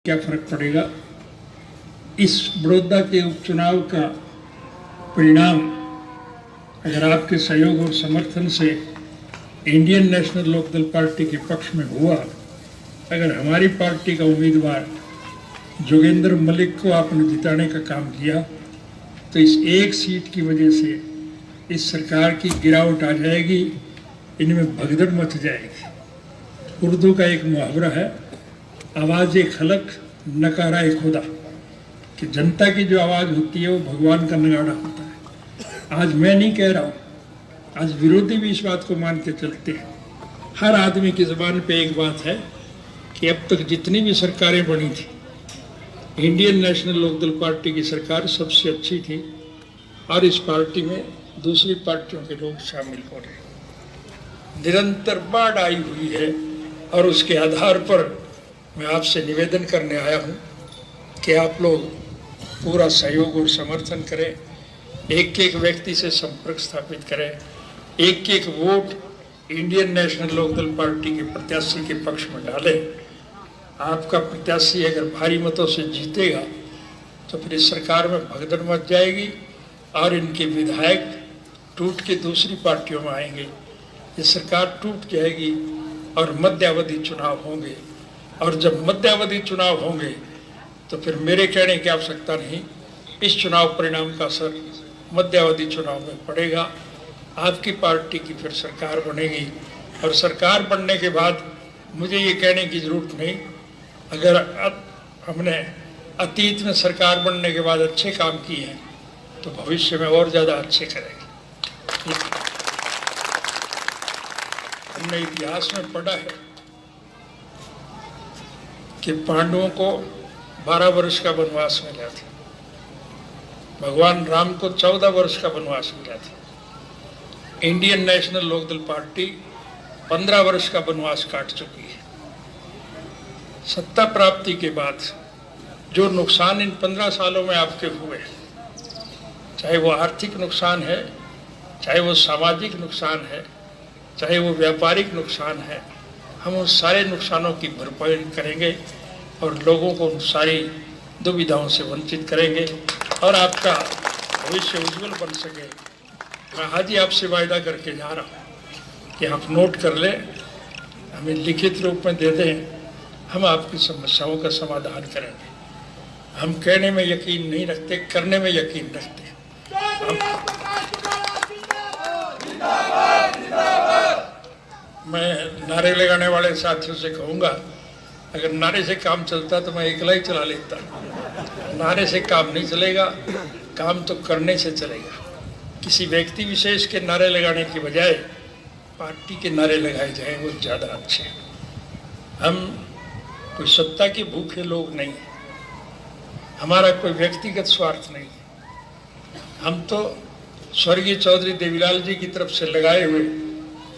क्या फर्क पड़ेगा। इस बड़ौदा के उपचुनाव का परिणाम अगर आपके सहयोग और समर्थन से इंडियन नेशनल लोकदल पार्टी के पक्ष में हुआ, अगर हमारी पार्टी का उम्मीदवार जोगेंद्र मलिक को आपने जिताने का काम किया, तो इस एक सीट की वजह से इस सरकार की गिरावट आ जाएगी, इनमें भगदड़ मच जाएगी। उर्दू का एक मुहावरा है, आवाज़ खलक नकारा खुदा, कि जनता की जो आवाज़ होती है वो भगवान का नगाड़ा होता है। आज मैं नहीं कह रहा हूँ, आज विरोधी भी इस बात को मान के चलते हैं। हर आदमी की ज़बान पे एक बात है कि अब तक जितनी भी सरकारें बनी थी, इंडियन नेशनल लोकदल पार्टी की सरकार सबसे अच्छी थी, और इस पार्टी में दूसरी पार्टियों के लोग शामिल हो रहे हैं। निरंतर बाढ़ आई हुई है, और उसके आधार पर मैं आपसे निवेदन करने आया हूँ कि आप लोग पूरा सहयोग और समर्थन करें, एक एक व्यक्ति से संपर्क स्थापित करें, एक एक वोट इंडियन नेशनल लोकदल पार्टी के प्रत्याशी के पक्ष में डालें। आपका प्रत्याशी अगर भारी मतों से जीतेगा तो फिर इस सरकार में भगदड़ मच जाएगी और इनके विधायक टूट के दूसरी पार्टियों में आएंगे। ये सरकार टूट जाएगी और मध्यावधि चुनाव होंगे, और जब मध्यावधि चुनाव होंगे तो फिर मेरे कहने की आवश्यकता नहीं, इस चुनाव परिणाम का असर मध्यावधि चुनाव में पड़ेगा। आपकी पार्टी की फिर सरकार बनेगी, और सरकार बनने के बाद मुझे ये कहने की ज़रूरत नहीं, अगर हमने अतीत में सरकार बनने के बाद अच्छे काम किए हैं तो भविष्य में और ज़्यादा अच्छे करेंगे। हमने इतिहास में पढ़ा है कि पांडवों को 12 वर्ष का वनवास मिला था, भगवान राम को 14 वर्ष का वनवास मिला था। इंडियन नेशनल लोकदल पार्टी 15 वर्ष का वनवास काट चुकी है। सत्ता प्राप्ति के बाद जो नुकसान इन 15 सालों में आपके हुए, चाहे वो आर्थिक नुकसान है, चाहे वो सामाजिक नुकसान है, चाहे वो व्यापारिक नुकसान है, हम उन सारे नुकसानों की भरपाई करेंगे और लोगों को उन सारी दुविधाओं से वंचित करेंगे, और आपका भविष्य उज्जवल बन सके। मैं आज ही आपसे वायदा करके जा रहा हूँ कि आप नोट कर लें, हमें लिखित रूप में दे दें, हम आपकी समस्याओं का समाधान करेंगे। हम कहने में यकीन नहीं रखते, करने में यकीन रखते हैं। मैं नारे लगाने वाले साथियों से कहूँगा, अगर नारे से काम चलता तो मैं अकेला ही चला लेता। नारे से काम नहीं चलेगा, काम तो करने से चलेगा। किसी व्यक्ति विशेष के नारे लगाने की बजाय पार्टी के नारे लगाए जाएं, वो ज़्यादा अच्छे हैं। हम कोई सत्ता के भूखे लोग नहीं, हमारा कोई व्यक्तिगत स्वार्थ नहीं। हम तो स्वर्गीय चौधरी देवीलाल जी की तरफ से लगाए हुए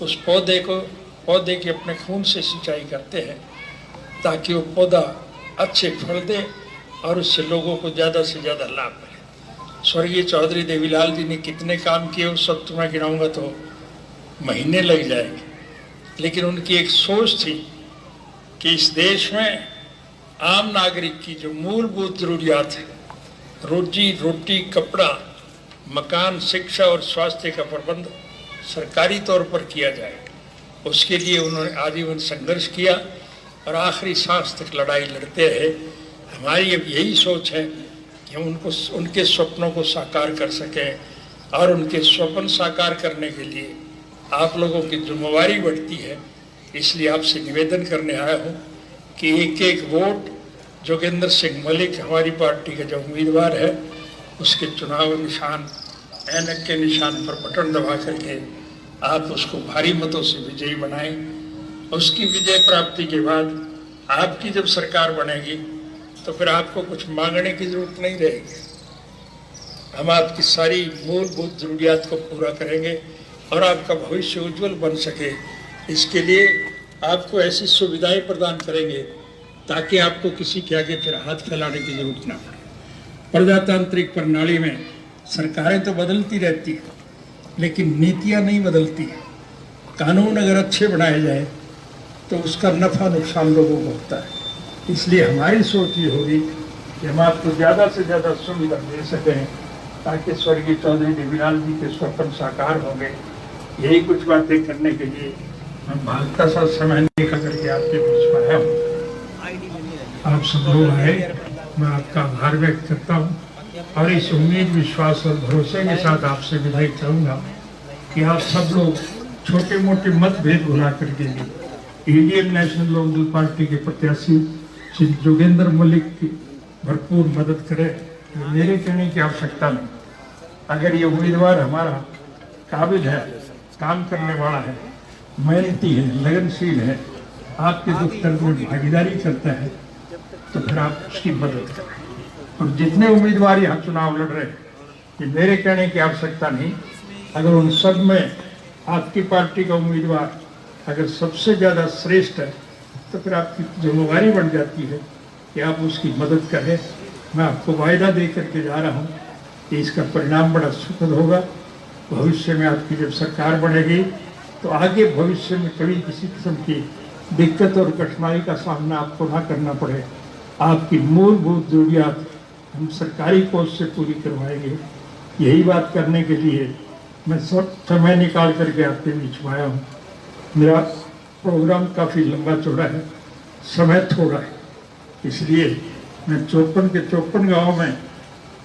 उस पौधे की अपने खून से सिंचाई करते हैं, ताकि वो पौधा अच्छे फल दे और उससे लोगों को ज़्यादा से ज़्यादा लाभ मिले। स्वर्गीय चौधरी देवीलाल जी ने कितने काम किए, उस सब तो मैं गिनाऊंगा तो महीने लग जाएंगे, लेकिन उनकी एक सोच थी कि इस देश में आम नागरिक की जो मूलभूत ज़रूरियात है, रोजी रोटी, कपड़ा, मकान, शिक्षा और स्वास्थ्य का प्रबंध सरकारी तौर पर किया जाए, उसके लिए उन्होंने आजीवन संघर्ष किया और आखिरी सांस तक लड़ाई लड़ते रहे। हमारी अब यही सोच है कि हम उनके स्वप्नों को साकार कर सकें, और उनके स्वप्न साकार करने के लिए आप लोगों की जिम्मेवारी बढ़ती है। इसलिए आपसे निवेदन करने आया हूँ कि एक एक वोट जोगेंद्र सिंह मलिक, हमारी पार्टी के जो उम्मीदवार है, उसके चुनाव निशान, ऐनक के निशान पर बटन दबा करके आप उसको भारी मतों से विजयी बनाएं। उसकी विजय प्राप्ति के बाद आपकी जब सरकार बनेगी तो फिर आपको कुछ मांगने की जरूरत नहीं रहेगी। हम आपकी सारी मूलभूत जरूरियात को पूरा करेंगे और आपका भविष्य उज्जवल बन सके, इसके लिए आपको ऐसी सुविधाएं प्रदान करेंगे ताकि आपको किसी के आगे फिर हाथ फैलाने की जरूरत ना पड़े। प्रजातांत्रिक प्रणाली में सरकारें तो बदलती रहती हैं, लेकिन नीतियां नहीं बदलती हैं। कानून अगर अच्छे बनाए जाए तो उसका नफा नुकसान लोगों को होता है। इसलिए हमारी सोच ये होगी कि हम आपको ज़्यादा से ज़्यादा सुविधा दे सकें ताकि स्वर्गीय चौधरी देवीलाल जी के स्वप्न साकार होंगे। यही कुछ बातें करने के लिए मैं भागता सा समय निकाल करके आपके बीच में आया हूँ। आप सब लोग आए, मैं आपका आभार व्यक्त करता हूँ और इस उम्मीद, विश्वास और भरोसे के साथ आपसे विदाई चाहूँगा कि आप सब लोग छोटे मोटे मतभेद भुला करके इंडियन नेशनल लोकदल पार्टी के प्रत्याशी श्री जोगेंद्र मलिक की भरपूर मदद करें। मेरे कहने की आवश्यकता नहीं। अगर ये उम्मीदवार हमारा काबिल है, काम करने वाला है, मेहनती है, लगनशील है, आपके दुख दर्द में भागीदारी करता है, तो फिर आप उसकी मदद करें। और जितने उम्मीदवार यहाँ चुनाव लड़ रहे हैं, ये मेरे कहने की आवश्यकता नहीं, अगर उन सब में आपकी पार्टी का उम्मीदवार अगर सबसे ज़्यादा श्रेष्ठ है तो फिर आपकी जिम्मेवारी बढ़ जाती है कि आप उसकी मदद करें। मैं आपको वायदा दे करके जा रहा हूँ कि इसका परिणाम बड़ा सुखद होगा। भविष्य में आपकी जब सरकार बनेगी तो आगे भविष्य में कभी किसी किस्म की दिक्कत और कठिनाई का सामना आपको ना करना पड़े। आपकी मूलभूत जरूरियात हम सरकारी कोष से पूरी करवाएंगे। यही बात करने के लिए मैं सब समय निकाल करके आपके बीच में आया हूँ। मेरा प्रोग्राम काफ़ी लंबा चौड़ा है, समय थोड़ा है, इसलिए मैं 54 के 54 गाँव में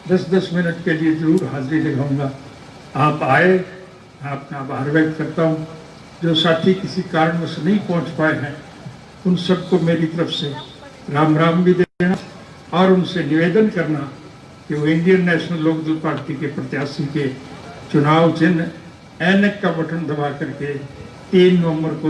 10-10 मिनट के लिए जरूर हाजिरी लगाऊंगा। आप आए, आपका आभार व्यक्त करता हूँ। जो साथी किसी कारणवश नहीं पहुँच पाए हैं उन सबको मेरी तरफ से राम राम भी देना और उनसे निवेदन करना कि वो इंडियन नेशनल लोकदल पार्टी के प्रत्याशी के चुनाव चिन्ह ऐनक का बटन दबा करके 3 नवंबर को